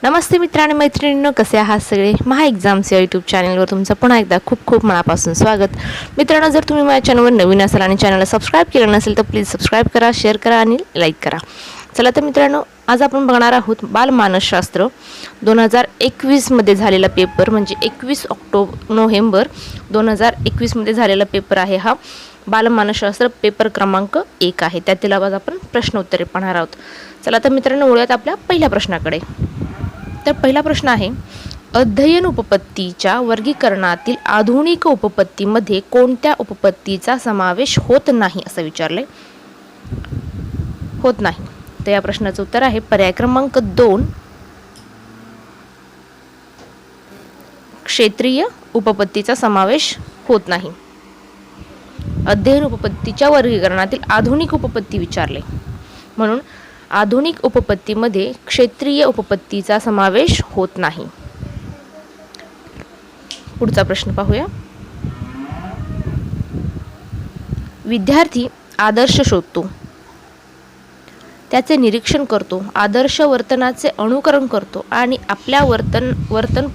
नमस्ते मित्रांनो मैत्रिणींनो, कसे आहात सगळे. महा एक्झाम्स या यूट्यूब चॅनलवर तुमचं पुन्हा एकदा खूप खूप मनापासून स्वागत. मित्रांनो, जर तुम्ही माझ्या चॅनलवर नवीन असाल आणि चॅनलला सबस्क्राईब केलं नसेल तर प्लीज सबस्क्राईब करा, शेअर करा आणि लाईक करा. चला तर मित्रांनो, आज आपण बघणार आहोत बालमानसशास्त्र 2021 मध्ये झालेला पेपर, म्हणजे 21 नोव्हेंबर 2021 मध्ये झालेला पेपर आहे हा. बालमानसशास्त्र पेपर क्रमांक 1 आहे. त्यातील आज आपण प्रश्न उत्तरे पाहणार आहोत. चला तर मित्रांनो, वळूयात आपल्या पहिल्या प्रश्नाकडे. तर पहिला प्रश्न आहे, अध्ययन उपपत्तीच्या वर्गीकरणातील आधुनिक उपपत्तीमध्ये कोणत्या उपपत्तीचा समावेश होत नाही असं विचारलंय. होत नाही. तर या प्रश्नाचं उत्तर आहे पर्याय क्रमांक 2, क्षेत्रीय उपपत्तीचा समावेश होत नाही. अध्ययन उपपत्तीच्या वर्गीकरणातील आधुनिक उपपत्ती विचारले, म्हणून आधुनिक उपपत्तीमध्ये क्षेत्रीय उपपत्तीचा समावेश होत नाही. पुढचा प्रश्न पाहूया. विद्यार्थी आदर्श शोधतो, त्याचे निरीक्षण करतो, आदर्श वर्तनाचे अनुकरण करतो आणि आपल्या वर्तन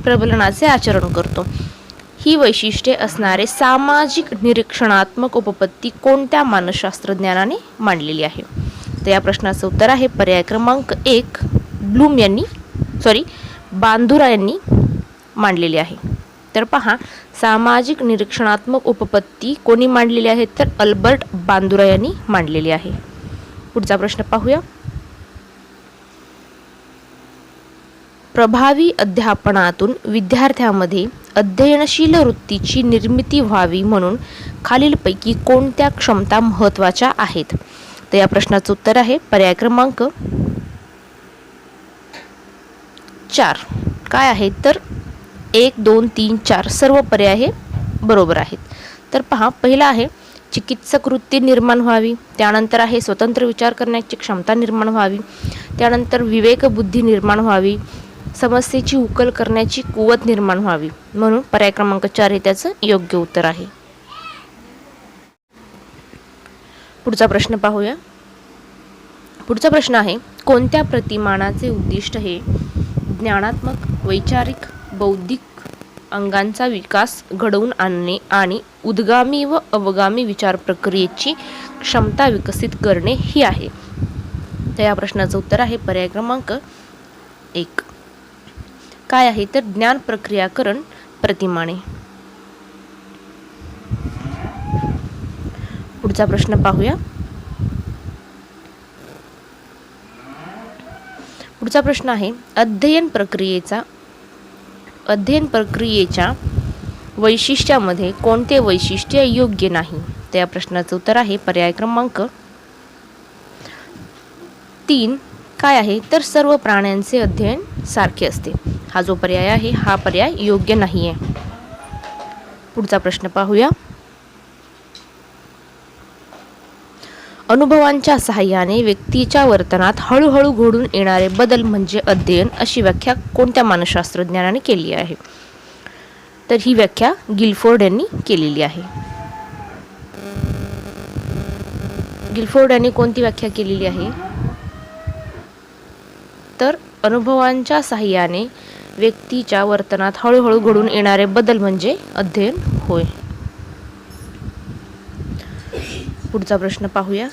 प्रबलनाचे आचरण करतो. ही वैशिष्ट्ये असणारे सामाजिक निरीक्षणात्मक उपपत्ती कोणत्या मानसशास्त्रज्ञानाने मांडलेली आहे. तर या प्रश्नाचं उत्तर आहे पर्याय क्रमांक 1, बांदुरा यांनी मांडलेली आहे. तर पहा, सामाजिक निरीक्षणात्मक उपपत्ती कोणी मांडलेली आहे, तर अल्बर्ट बांदुरा यांनी मांडलेली आहे. पुढचा प्रश्न पाहूया. प्रभावी अध्यापनातून विद्यार्थ्यांमध्ये अध्ययनशील वृत्तीची निर्मिती व्हावी म्हणून खालीलपैकी कोणत्या क्षमता महत्त्वाच्या आहेत. तर या प्रश्नाचं उत्तर आहे पर्याय क्रमांक 4. काय आहे, तर 1, 2, 3, 4 सर्व पर्याय हे बरोबर आहेत. तर पहा, पहिला आहे चिकित्सक वृत्ती निर्माण व्हावी, त्यानंतर आहे स्वतंत्र विचार करण्याची क्षमता निर्माण व्हावी, त्यानंतर विवेक बुद्धी निर्माण व्हावी, समस्येची उकल करण्याची कुवत निर्माण व्हावी, म्हणून पर्याय क्रमांक 4 हे त्याचं योग्य उत्तर आहे. पुढचा प्रश्न पाहूया. पुढचा प्रश्न आहे, कोणत्या प्रतिमानाचे उद्दिष्ट हे ज्ञानात्मक, वैचारिक, बौद्धिक अंगांचा विकास घडवून आणणे आणि उद्गामी व अवगामी विचार प्रक्रियेची क्षमता विकसित करणे ही आहे. तर या प्रश्नाचं उत्तर आहे पर्याय क्रमांक 1. काय आहे, तर ज्ञान प्रक्रियाकरण प्रतिमाने. पुढचा प्रश्न पाहूया. पुढचा प्रश्न आहे, अध्ययन प्रक्रियेच्या वैशिष्ट्यामध्ये कोणते वैशिष्ट्य योग्य नाही. तर या प्रश्नाचं उत्तर आहे पर्याय क्रमांक 3. काय आहे, तर सर्व प्राण्यांचे अध्ययन सारखे असते. हा जो पर्याय आहे हा पर्याय योग्य नाही आहे. पुढचा प्रश्न पाहूया. अनुभवांच्या सहाय्याने व्यक्तीच्या वर्तनात हळूहळू घडून येणारे बदल म्हणजे अध्ययन, अशी व्याख्या कोणत्या मानसशास्त्रज्ञानाने केली आहे. तर ही व्याख्या गिलफोर्ड यांनी केलेली आहे. गिलफोर्ड यांनी कोणती व्याख्या केलेली आहे, तर अनुभवांच्या सहाय्याने व्यक्तीच्या वर्तनात हळूहळू घडून येणारे बदल म्हणजे अध्ययन होय. पुढचा प्रश्न पाहूया.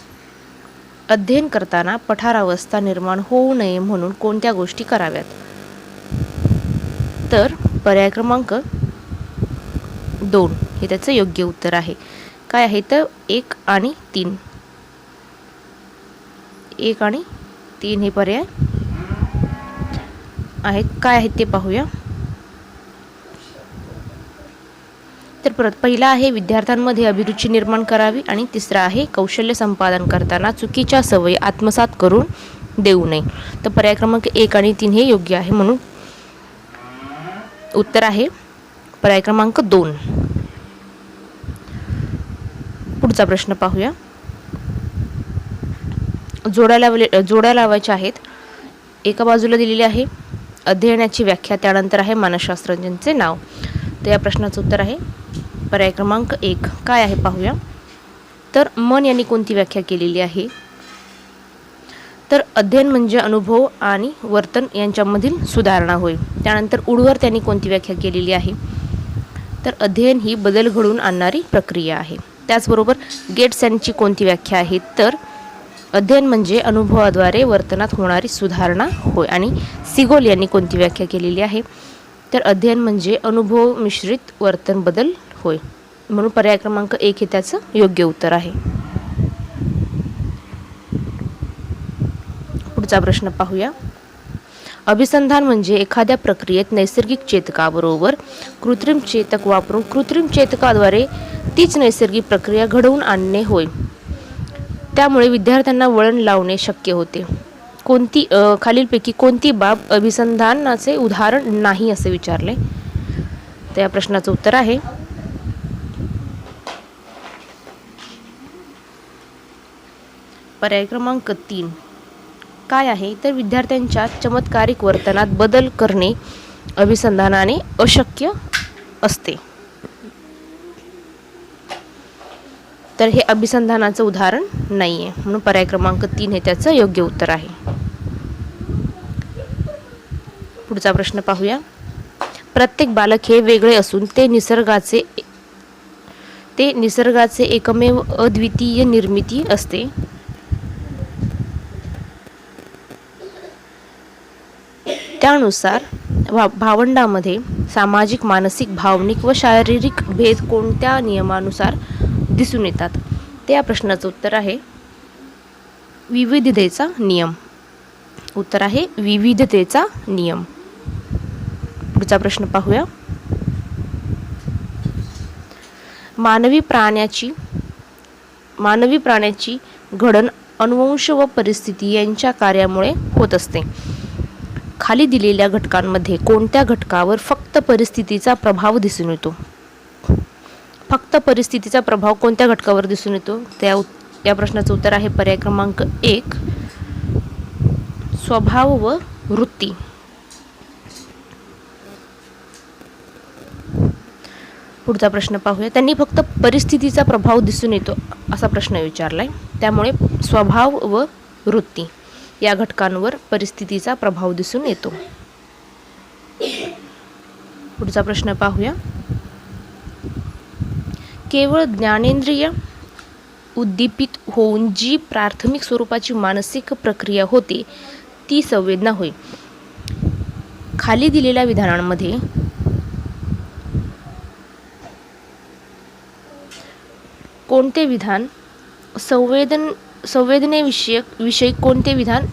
अध्ययन करताना पठारावस्था निर्माण होऊ नये म्हणून कोणत्या गोष्टी कराव्यात. तर पर्याय क्रमांक 2 हे त्याचं योग्य उत्तर आहे. काय आहे, तर 1 आणि 3. 1 आणि 3 हे पर्याय आहेत. काय आहेत ते पाहूया. तर परत पहिला आहे विद्यार्थ्यांमध्ये अभिरुची निर्माण करावी आणि तिसरा आहे कौशल्य संपादन करताना चुकीच्या सवयी आत्मसात करून देऊ नये. तर पर्याय क्रमांक 1 आणि 3 हे योग्य आहे, म्हणून उत्तर आहे पर्याय क्रमांक 2. पुढचा प्रश्न पाहूया. जोड्या लावायच्या आहेत. एका बाजूला दिलेली आहे अध्ययनाची व्याख्या, त्यानंतर आहे मानसशास्त्रज्ञांचे नाव. तर या प्रश्नाचं उत्तर आहे पर्याय क्रमांक 1. काय आहे पाहूया. तर मन यांनी कोणती व्याख्या केलेली आहे, तर अध्ययन म्हणजे अनुभव आणि वर्तन यांच्यामधील सुधारणा होय. त्यानंतर उडवर त्यांनी कोणती व्याख्या केलेली आहे, तर अध्ययन ही बदल घडवून आणणारी प्रक्रिया आहे. त्याचबरोबर गेट्स यांची कोणती व्याख्या आहे, तर अध्ययन म्हणजे अनुभवाद्वारे वर्तनात होणारी सुधारणा होय. आणि सिगोल यांनी कोणती व्याख्या केलेली आहे, तर अध्ययन म्हणजे अनुभव मिश्रित वर्तन बदल होय. म्हणून पर्याय क्रमांक 1 हे त्याचं योग्य उत्तर आहे. पुढचा प्रश्न पाहूया. अभिसंधान म्हणजे एखाद्या प्रक्रियेत नैसर्गिक चेतकाबरोबर कृत्रिम चेतक वापरून कृत्रिम चेतकाद्वारे तीच नैसर्गिक प्रक्रिया घडवून आणणे होय. त्यामुळे विद्यार्थ्यांना वळण लावणे शक्य होते. कोणती खालीलपैकी कोणती बाब अभिसंधानाचे उदाहरण नाही असे विचारले, तर या प्रश्नाचं उत्तर आहे पर्याय क्रमांक 3. काय आहे, तर विद्यार्थ्यांच्या चमत्कारिक वर्तनात बदल करणे अभिसंधानाने अशक्य असते. तर हे अभिसंधानाचं उदाहरण नाही आहे, म्हणून पर्याय क्रमांक 3 हे त्याचं योग्य उत्तर आहे. पुढचा प्रश्न पाहूया. प्रत्येक बालक हे वेगळे असून ते निसर्गाचे एकमेव अद्वितीय निर्मिती असते. त्यानुसार भावंडामध्ये सामाजिक, मानसिक, भावनिक व शारीरिक भेद कोणत्या नियमानुसार दिसून येतात, ते या प्रश्नाचं उत्तर आहे विविधतेचा नियम. उत्तर आहे विविधतेचा नियम. पुढचा प्रश्न पाहूया. मानवी प्राण्याची घडण अनुवंश व परिस्थिती यांच्या कार्यामुळे होत असते. खाली दिलेल्या घटकांमध्ये कोणत्या घटकावर फक्त परिस्थितीचा प्रभाव दिसून येतो? फक्त परिस्थितीचा प्रभाव कोणत्या घटकावर दिसून येतो, या प्रश्नाचं उत्तर आहे पर्याय क्रमांक 1 स्वभाव व वृत्ती. पुढचा प्रश्न पाहूया. त्यांनी फक्त परिस्थितीचा प्रभाव दिसून येतो असा प्रश्न विचारलाय, त्यामुळे स्वभाव व वृत्ती या घटकांवर परिस्थितीचा प्रभाव दिसून येतो. पुढचा प्रश्न पाहूया. केवळ ज्ञानेंद्रिय उद्दीपित होऊन जी प्राथमिक स्वरूपाची मानसिक प्रक्रिया होते ती संवेदना होय. खाली दिलेल्या विधानांमध्ये कोणते विधान संवेदनेविषयी कोणते विधान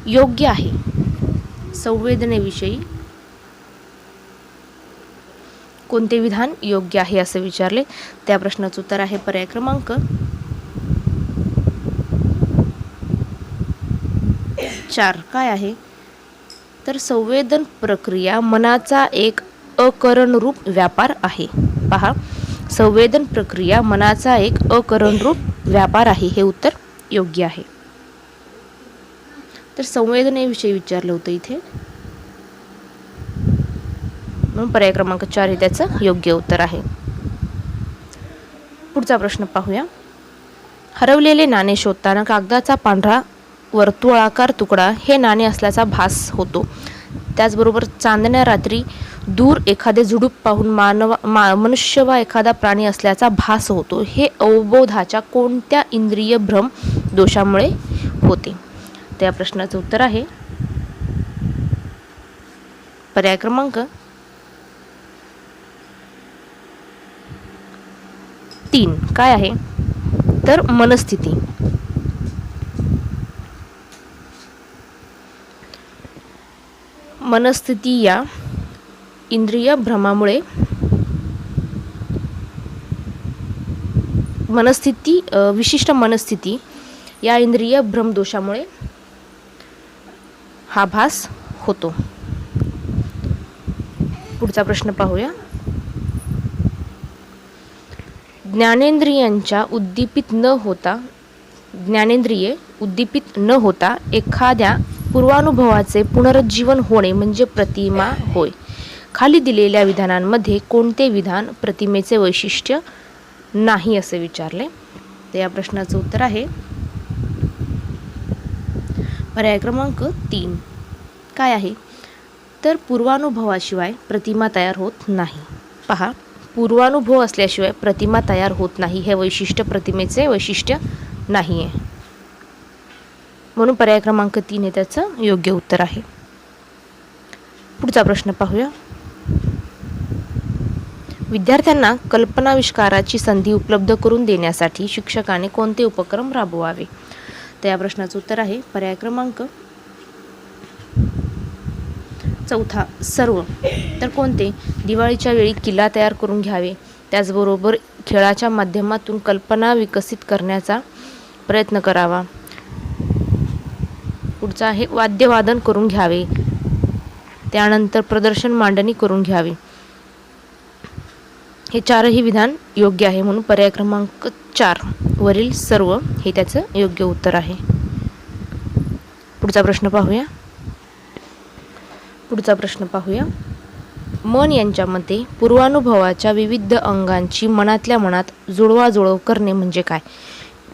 योग्य आहे? संवेदनेविषयी कोणते विधान योग्य आहे असे विचारले, त्या प्रश्नाचं उत्तर आहे पर्याय क्रमांक 4. काय आहे, तर संवेदन प्रक्रिया मनाचा एक अकरणरूप व्यापार आहे. पहा, संवेदन प्रक्रिया मनाचा एक अकरणरूप व्यापार आहे, हे उत्तर योग्य आहे. तर संवेदनेविषयी विचारलं होतं इथे, म्हणून पर्याय क्रमांक 4 हे त्याचं योग्य उत्तर आहे. पुढचा प्रश्न पाहूया. हरवलेले नाणे शोधताना कागदाचा पांढरा वर्तुळाकार तुकडा हे नाणे असल्याचा भास होतो. त्याचबरोबर चांदण्या रात्री दूर एखादे झुडूप पाहून मनुष्य वा एखादा प्राणी असल्याचा भास होतो. हे अवबोधाच्या कोणत्या इंद्रिय भ्रम दोषामुळे होते? त्या प्रश्नाचं उत्तर आहे पर्याय क्रमांक 3. काय आहे, तर मनस्थिती. मनस्थिती या इंद्रिय भ्रमामुळे विशिष्ट मनस्थिती या इंद्रिय भ्रमदोषामुळे हा भास होतो. पुढचा प्रश्न पाहूया. ज्ञानेंद्रिये उद्दीपित न होता एखाद्या पूर्वानुभवाचे पुनरुज्जीवन होणे म्हणजे प्रतिमा होय. खाली दिलेल्या विधानांमध्ये कोणते विधान प्रतिमेचे वैशिष्ट्य नाही असे विचारले, तर या प्रश्नाचं उत्तर आहे पर्याय क्रमांक 3 काय आहे तर पूर्वानुभवाशिवाय प्रतिमा तयार होत नाही. पहा, पूर्वानुभव असल्याशिवाय प्रतिमा तयार होत नाही हे वैशिष्ट्य प्रतिमेचे वैशिष्ट्य नाही आहे. म्हणून पर्याय क्रमांक 3 हे त्याचं योग्य उत्तर आहे. पुढचा प्रश्न पाहूया. विद्यार्थ्यांना कल्पनाविष्काराची संधी उपलब्ध करून देण्यासाठी शिक्षकाने कोणते उपक्रम राबवावे. तर या प्रश्नाचं उत्तर आहे पर्याय क्रमांक 4 सर्व. तर कोणते दिवाळीच्या वेळी किल्ला तयार करून घ्यावे, त्याचबरोबर खेळाच्या माध्यमातून कल्पना विकसित करण्याचा प्रयत्न करावा. पुढचा आहे वाद्यवादन करून घ्यावे, त्यानंतर प्रदर्शन मांडणी करून घ्यावी. हे चारही विधान योग्य आहे. म्हणून पर्याय क्रमांक 4 वरील सर्व हे त्याचं योग्य उत्तर आहे. पुढचा प्रश्न पाहूया. मन यांच्या मते पूर्वानुभवाच्या विविध अंगांची मनातल्या मनात जुळवाजुळव करणे म्हणजे काय.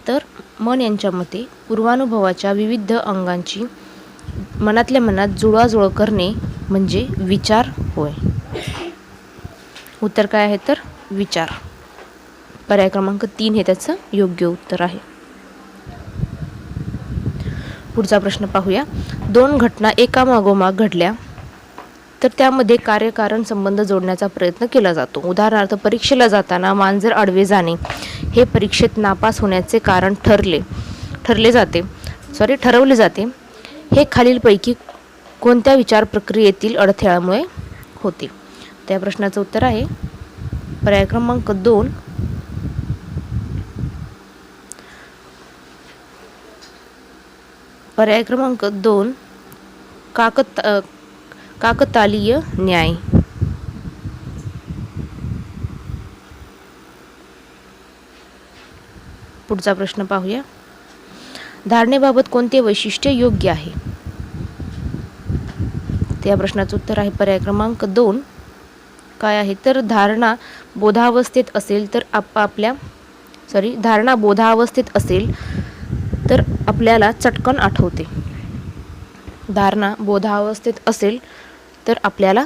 तर मन यांच्या मते पूर्वानुभवाच्या विविध अंगांची मनातल्या मनात जुळवाजुळव करणे म्हणजे विचार होय. उत्तर काय आहे तर विचार. पर्याय क्रमांक 3 हे त्याचं योग्य उत्तर आहे. पुढचा प्रश्न पाहूया. 2 घटना एकामागोमाग घडल्या तर त्यामध्ये कार्यकारण संबंध जोडण्याचा प्रयत्न केला जातो. उदाहरणार्थ परीक्षेला जाताना मांजर आडवे जाणे हे परीक्षेत नापास होण्याचे कारण ठरवले जाते. हे खालीलपैकी कोणत्या विचार प्रक्रियेतील अडथळ्यामुळे होते. त्या प्रश्नाचं उत्तर आहे पर्याय क्रमांक 2 काकतालीय न्याय. पुढचा प्रश्न पाहूया. धारणेबाबत कोणते वैशिष्ट्य योग्य आहे. त्या प्रश्नाचं उत्तर आहे पर्याय क्रमांक 2 काय आहे तर धारणा बोधावस्थेत असेल तर आपल्याला चटकन आठवते. धारणा बोधावस्थेत असेल तर आपल्याला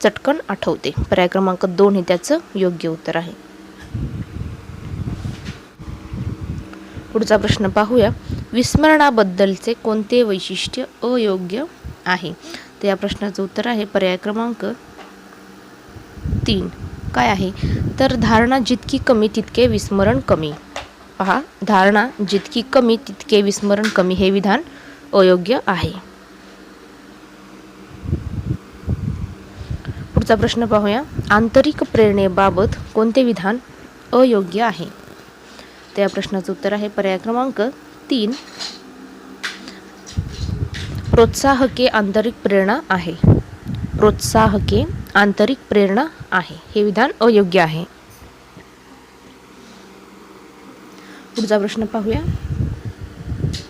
चटकन आठवते. पर्याय क्रमांक 2 हे त्याचं योग्य उत्तर आहे. पुढचा प्रश्न पाहूया. विस्मरणाबद्दलचे कोणते वैशिष्ट्य अयोग्य आहे. तर या प्रश्नाचं उत्तर आहे पर्याय क्रमांक 3 काय आहे तर धारणा जितकी कमी तितके विस्मरण कमी. पहा, धारणा जितकी कमी तितके विस्मरण कमी हे विधान अयोग्य आहे. पुढचा प्रश्न पाहूया. आंतरिक प्रेरणेबाबत कोणते विधान अयोग्य आहे. त्या प्रश्नाचं उत्तर आहे पर्याय क्रमांक 3 प्रोत्साहके आंतरिक प्रेरणा आहे. हे विधान अयोग्य आहे. पुढचा प्रश्न पाहूया.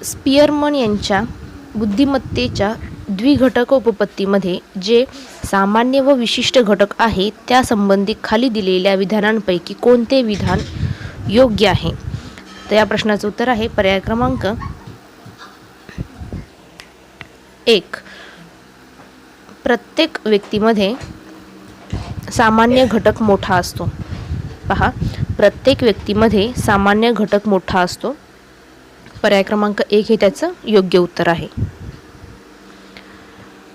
स्पियरमन यांच्या बुद्धिमत्तेच्या द्विघटक उपपत्तीमध्ये जे सामान्य व विशिष्ट घटक आहे त्या संबंधी खाली दिलेल्या विधानांपैकी कोणते विधान योग्य आहे. तर या प्रश्नाचं उत्तर आहे पर्याय क्रमांक 1 प्रत्येक व्यक्तीमध्ये सामान्य घटक मोठा असतो. पहा, प्रत्येक व्यक्तीमध्ये सामान्य घटक मोठा असतो. पर्याय क्रमांक 1 हे त्याचं योग्य उत्तर आहे.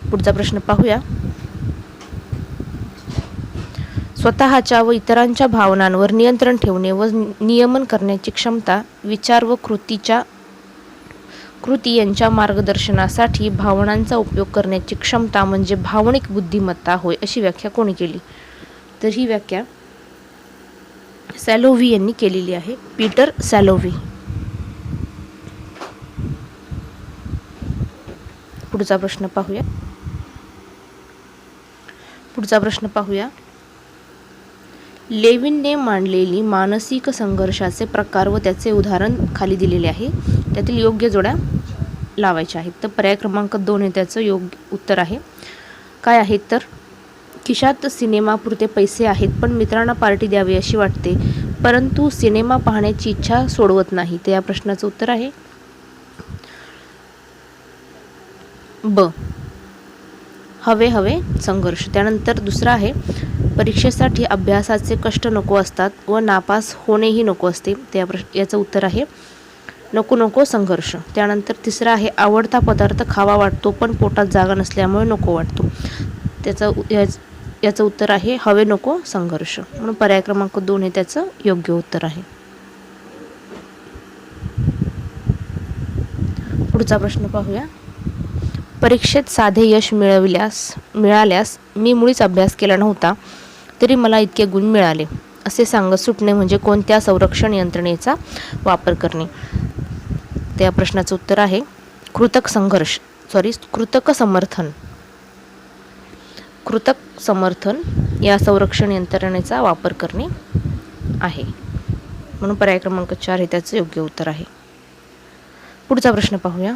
पुढचा प्रश्न पाहूया. स्वतःच्या व इतरांच्या भावनांवर नियंत्रण ठेवणे व नियमन करण्याची क्षमता विचार व कृती यांच्या मार्गदर्शनासाठी भावनांचा उपयोग करण्याची क्षमता म्हणजे भावनिक बुद्धिमत्ता होय, अशी व्याख्या कोणी केली. तर ही व्याख्या सॅलोव्ही यांनी केलेली आहे. पीटर सॅलोव्ही. पुढचा प्रश्न पाहूया. लेविनने मांडलेली मानसिक संघर्षाचे प्रकार व त्याचे उदाहरण खाली दिलेले आहे. त्यातील योग्य जोड्या लावायच्या आहेत. तर पर्याय क्रमांक 2 हे त्याचं योग्य उत्तर आहे. काय आहे तर खिशात सिनेमापुरते पैसे आहेत पण मित्रांना पार्टी द्यावी अशी वाटते, परंतु सिनेमा पाहण्याची इच्छा सोडवत नाही. तर या प्रश्नाचं उत्तर आहे ब. हवे हवे संघर्ष. त्यानंतर दुसरा आहे परीक्षेसाठी अभ्यासाचे कष्ट नको असतात व नापास होणेही नको असते. याचं उत्तर आहे नको नको संघर्ष. त्यानंतर तिसरा आहे आवडता पदार्थ खावा वाटतो पण पोटात जागा नसल्यामुळे नको वाटतो. याचं उत्तर आहे हवे नको संघर्ष. म्हणून पर्याय क्रमांक 2 हे त्याचं योग्य उत्तर आहे. पुढचा प्रश्न पाहूया. परीक्षेत साधे यश मिळाल्यास मी मुळीच अभ्यास केला नव्हता तरी मला इतके गुण मिळाले असे सांगत सुटणे म्हणजे कोणत्या संरक्षण यंत्रणेचा वापर करणे. त्या प्रश्नाचं उत्तर आहे कृतक समर्थन. कृतक समर्थन या संरक्षण यंत्रणेचा वापर करणे आहे. म्हणून पर्याय क्रमांक 4 हे त्याचं योग्य उत्तर आहे. पुढचा प्रश्न पाहूया.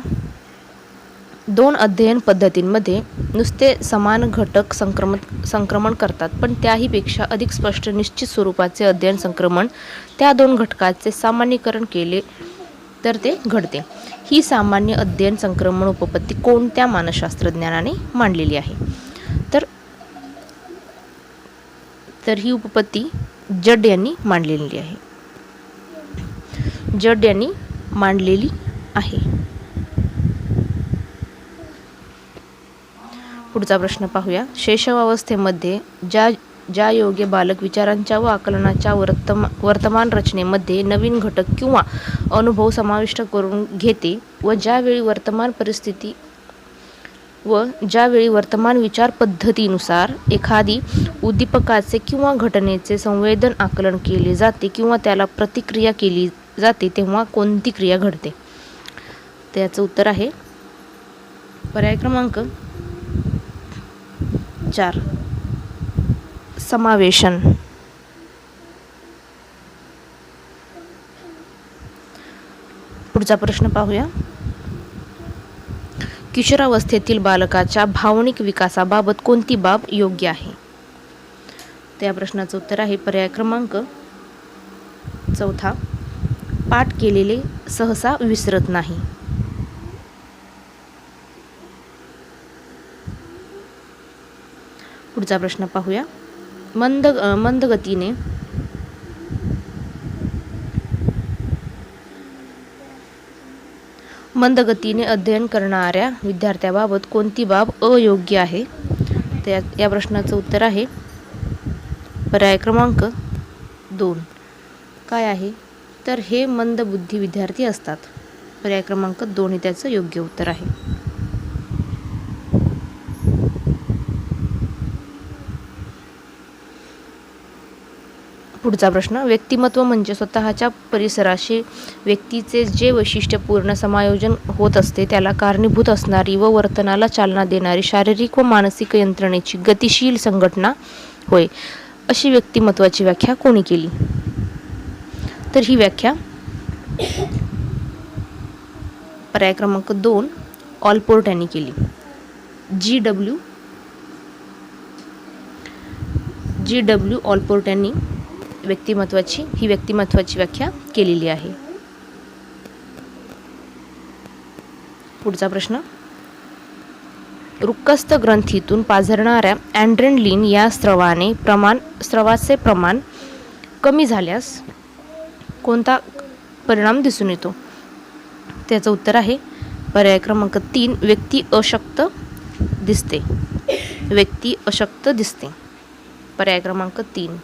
2 अध्ययन पद्धतींमध्ये नुसते समान घटक संक्रमण करतात पण त्याहीपेक्षा अधिक स्पष्ट निश्चित स्वरूपाचे अध्ययन संक्रमण त्या 2 घटकाचे सामान्यीकरण केले तर ते घडते. ही सामान्य अध्ययन संक्रमण उपपत्ती कोणत्या मानसशास्त्रज्ञानाने मांडलेली आहे? तर ही उपपत्ती जड यांनी मांडलेली आहे. पुढचा प्रश्न पाहूया. शैशवावस्थेमध्ये ज्या योग्य बालक विचारांच्या व आकलनाच्या वर्तमान रचनेमध्ये नवीन घटक किंवा अनुभव समाविष्ट करून घेते व ज्यावेळी वर्तमान विचार पद्धतीनुसार एखादी उद्दीपकाचे किंवा घटनेचे संवेदन आकलन केले जाते किंवा त्याला प्रतिक्रिया केली जाते तेव्हा कोणती क्रिया घडते? त्याचं उत्तर आहे पर्याय क्रमांक 4 समावेशन. पुढचा प्रश्न पाहूया. किशोरावस्थेतील बालकाच्या भावनिक विकासाबाबत कोणती बाब योग्य आहे? त्या प्रश्नाचं उत्तर आहे पर्याय क्रमांक 4 पाठ केलेले सहसा विसरत नाही. पुढचा प्रश्न पाहूया. मंदगतीने अध्ययन करणाऱ्या विद्यार्थ्याबाबत कोणती बाब अयोग्य आहे? या प्रश्नाचं उत्तर आहे पर्याय क्रमांक 2 काय आहे? तर हे मंदबुद्धी विद्यार्थी असतात. पर्याय क्रमांक 2 हे त्याचं योग्य उत्तर आहे. पुढचा प्रश्न. व्यक्तिमत्व म्हणजे स्वतःच्या परिसराशी व्यक्तीचे जे वैशिष्ट्यपूर्ण समायोजन होत असते त्याला कारणीभूत असणारी व वर्तनाला चालना देणारी शारीरिक व मानसिक यंत्रणेची गतिशील संघटना होय. अशी व्यक्तिमत्वाची व्याख्या कोणी केली? तर ही व्याख्या पर्याय क्रमांक 2 ऑलपोर्ट यांनी केली. G.W. ऑलपोर्ट यांनी व्यक्तिमत्वाची व्याख्या केलेली आहे. पुढचा प्रश्न. रुक्कस्त ग्रंथीतून पाझरणाऱ्या ॲड्रेनलिन या स्रावाचे प्रमाण कमी झाल्यास कोणता परिणाम दिसून येतो? त्याचं उत्तर आहे पर्याय क्रमांक 3 व्यक्ती अशक्त दिसते. पर्याय क्रमांक 3.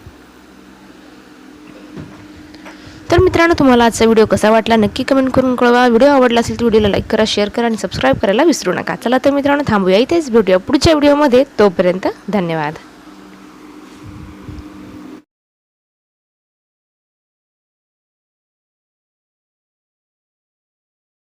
तर मित्रांनो, तुम्हाला आजचा व्हिडिओ कसा वाटला नक्की कमेंट करून कळवा. व्हिडिओ आवडला असेल तर व्हिडिओला लाईक करा, शेअर करा आणि सबस्क्राईब करायला विसरू नका. चला तर मित्रांनो, थांबूया इथेच. भेटूया पुढच्या व्हिडिओमध्ये. तोपर्यंत धन्यवाद.